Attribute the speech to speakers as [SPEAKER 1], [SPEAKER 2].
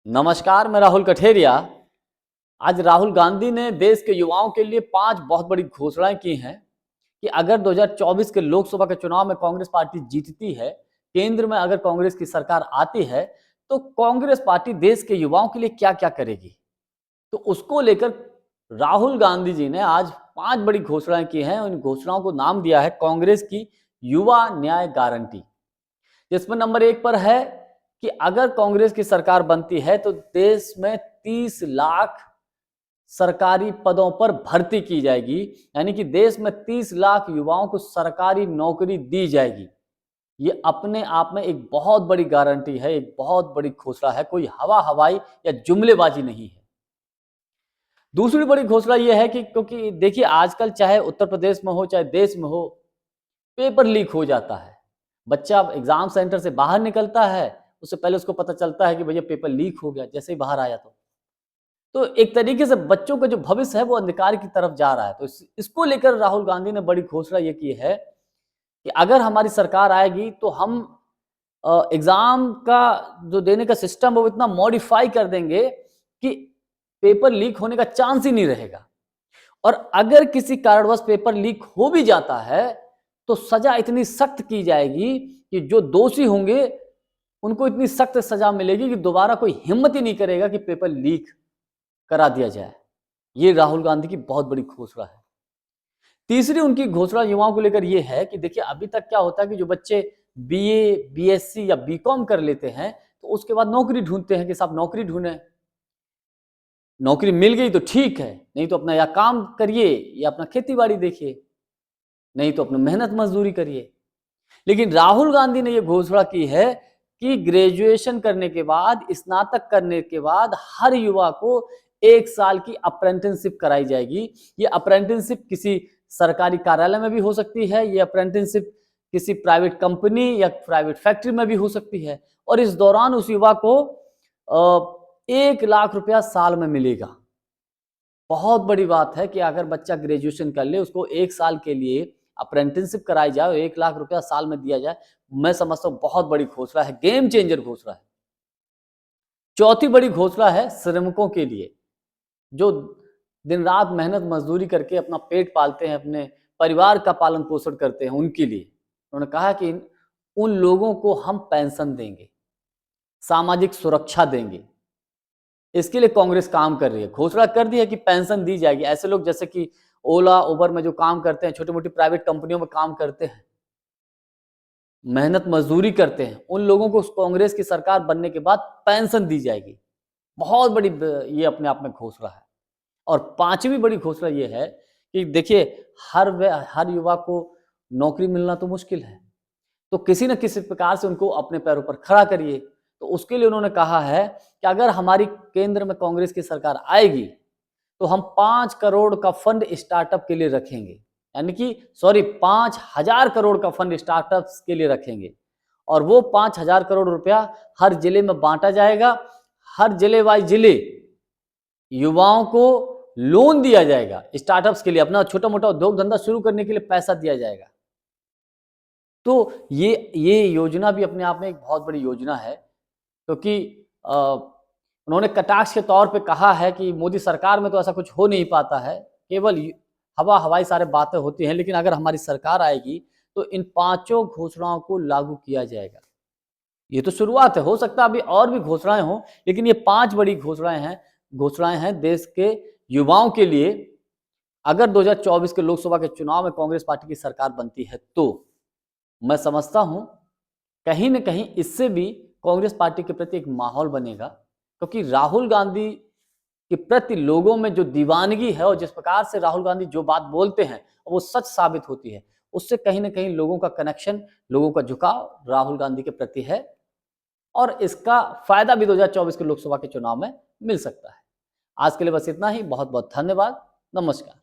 [SPEAKER 1] नमस्कार, मैं राहुल कठेरिया। आज राहुल गांधी ने देश के युवाओं के लिए 5 बहुत बड़ी घोषणाएं की हैं कि अगर 2024 के लोकसभा के चुनाव में कांग्रेस पार्टी जीतती है, केंद्र में अगर कांग्रेस की सरकार आती है, तो कांग्रेस पार्टी देश के युवाओं के लिए क्या-क्या करेगी। तो उसको लेकर राहुल गांधी जी ने आज 5 बड़ी घोषणाएं की हैं। उन घोषणाओं को नाम दिया है कांग्रेस की युवा न्याय गारंटी। जिसमें नंबर 1 पर है कि अगर कांग्रेस की सरकार बनती है तो देश में 30 लाख सरकारी पदों पर भर्ती की जाएगी। यानी कि देश में 30 लाख युवाओं को सरकारी नौकरी दी जाएगी। ये अपने आप में एक बहुत बड़ी गारंटी है, एक बहुत बड़ी घोषणा है, कोई हवा हवाई या जुमलेबाजी नहीं है। दूसरी बड़ी घोषणा यह है कि क्योंकि देखिए आजकल चाहे उत्तर प्रदेश में हो चाहे देश में हो, पेपर लीक हो जाता है। बच्चा एग्जाम सेंटर से बाहर निकलता है, उससे पहले उसको पता चलता है कि भैया पेपर लीक हो गया, जैसे ही बाहर आया तो एक तरीके से बच्चों का जो भविष्य है वो अंधकार की तरफ जा रहा है। तो इसको लेकर राहुल गांधी ने बड़ी घोषणा ये की है कि अगर हमारी सरकार आएगी तो हम एग्जाम का जो देने का सिस्टम है वो इतना मॉडिफाई कर देंगे कि पेपर लीक होने का चांस ही नहीं रहेगा। और अगर किसी कारणवश पेपर लीक हो भी जाता है तो सजा इतनी सख्त की जाएगी कि जो दोषी होंगे उनको इतनी सख्त सजा मिलेगी कि दोबारा कोई हिम्मत ही नहीं करेगा कि पेपर लीक करा दिया जाए। ये राहुल गांधी की बहुत बड़ी घोषणा है। तीसरी उनकी घोषणा युवाओं को लेकर यह है कि देखिए अभी तक क्या होता है कि जो बच्चे बीए, बीएससी या बीकॉम कर लेते हैं तो उसके बाद नौकरी ढूंढते हैं कि साहब नौकरी ढूंढें। नौकरी मिल गई तो ठीक है, नहीं तो अपना या काम करिए या अपना खेती बाड़ी देखिए, नहीं तो अपना मेहनत मजदूरी करिए। लेकिन राहुल गांधी ने यह घोषणा की है कि ग्रेजुएशन करने के बाद, स्नातक करने के बाद हर युवा को 1 साल की अप्रेंटिसशिप कराई जाएगी। ये अप्रेंटिसशिप किसी सरकारी कार्यालय में भी हो सकती है, ये अप्रेंटिसशिप किसी प्राइवेट कंपनी या प्राइवेट फैक्ट्री में भी हो सकती है। और इस दौरान उस युवा को 1 लाख रुपया साल में मिलेगा। बहुत बड़ी बात है कि अगर बच्चा ग्रेजुएशन कर ले, उसको 1 साल के लिए अप्रेंटिसशिप कराई जाए और 1 लाख रुपया साल में दिया जाए, मैं समझता हूं बहुत बड़ी घोषणा है, गेम चेंजर घोषणा है। चौथी बड़ी घोषणा है श्रमिकों के लिए, जो दिन रात मेहनत मजदूरी करके अपना पेट पालते हैं, अपने परिवार का पालन पोषण करते हैं, उनके लिए उन्होंने कहा कि उन लोगों को हम पेंशन देंगे, सामाजिक सुरक्षा देंगे। इसके लिए कांग्रेस काम कर रही है। घोषणा कर दी है कि पेंशन दी जाएगी। ऐसे लोग जैसे कि ओला, उबर में जो काम करते हैं, छोटी मोटी प्राइवेट कंपनियों में काम करते हैं, मेहनत मजदूरी करते हैं, उन लोगों को कांग्रेस की सरकार बनने के बाद पेंशन दी जाएगी। बहुत बड़ी ये अपने आप में घोषणा है। और पांचवी बड़ी घोषणा ये है कि देखिए हर युवा को नौकरी मिलना तो मुश्किल है, तो किसी न किसी प्रकार से उनको अपने पैरों पर खड़ा करिए। तो उसके लिए उन्होंने कहा है कि अगर हमारी केंद्र में कांग्रेस की सरकार आएगी तो हम 5 करोड़ का फंड स्टार्टअप के लिए रखेंगे। यानी कि 5,000 करोड़ का फंड स्टार्टअप्स के लिए रखेंगे और वो 5,000 करोड़ रुपया हर जिले में बांटा जाएगा। हर जिले वाइज जिले युवाओं को लोन दिया जाएगा, स्टार्टअप्स के लिए अपना छोटा मोटा उद्योग धंधा शुरू करने के लिए पैसा दिया जाएगा। तो ये योजना भी अपने आप में एक बहुत बड़ी योजना है, क्योंकि उन्होंने कटाक्ष के तौर पे कहा है कि मोदी सरकार में तो ऐसा कुछ हो नहीं पाता है, केवल हवा हवाई सारे बातें होती हैं, लेकिन अगर हमारी सरकार आएगी तो इन पांचों घोषणाओं को लागू किया जाएगा। ये तो शुरुआत है, हो सकता है अभी और भी घोषणाएं हों, लेकिन ये 5 बड़ी घोषणाएं हैं देश के युवाओं के लिए। अगर 2024 के लोकसभा के चुनाव में कांग्रेस पार्टी की सरकार बनती है तो मैं समझता हूं कहीं न कहीं इससे भी कांग्रेस पार्टी के प्रति एक माहौल बनेगा, क्योंकि राहुल गांधी के प्रति लोगों में जो दीवानगी है और जिस प्रकार से राहुल गांधी जो बात बोलते हैं वो सच साबित होती है, उससे कहीं न कहीं लोगों का कनेक्शन, लोगों का झुकाव राहुल गांधी के प्रति है और इसका फायदा भी 2024 के लोकसभा के चुनाव में मिल सकता है। आज के लिए बस इतना ही। बहुत बहुत धन्यवाद। नमस्कार।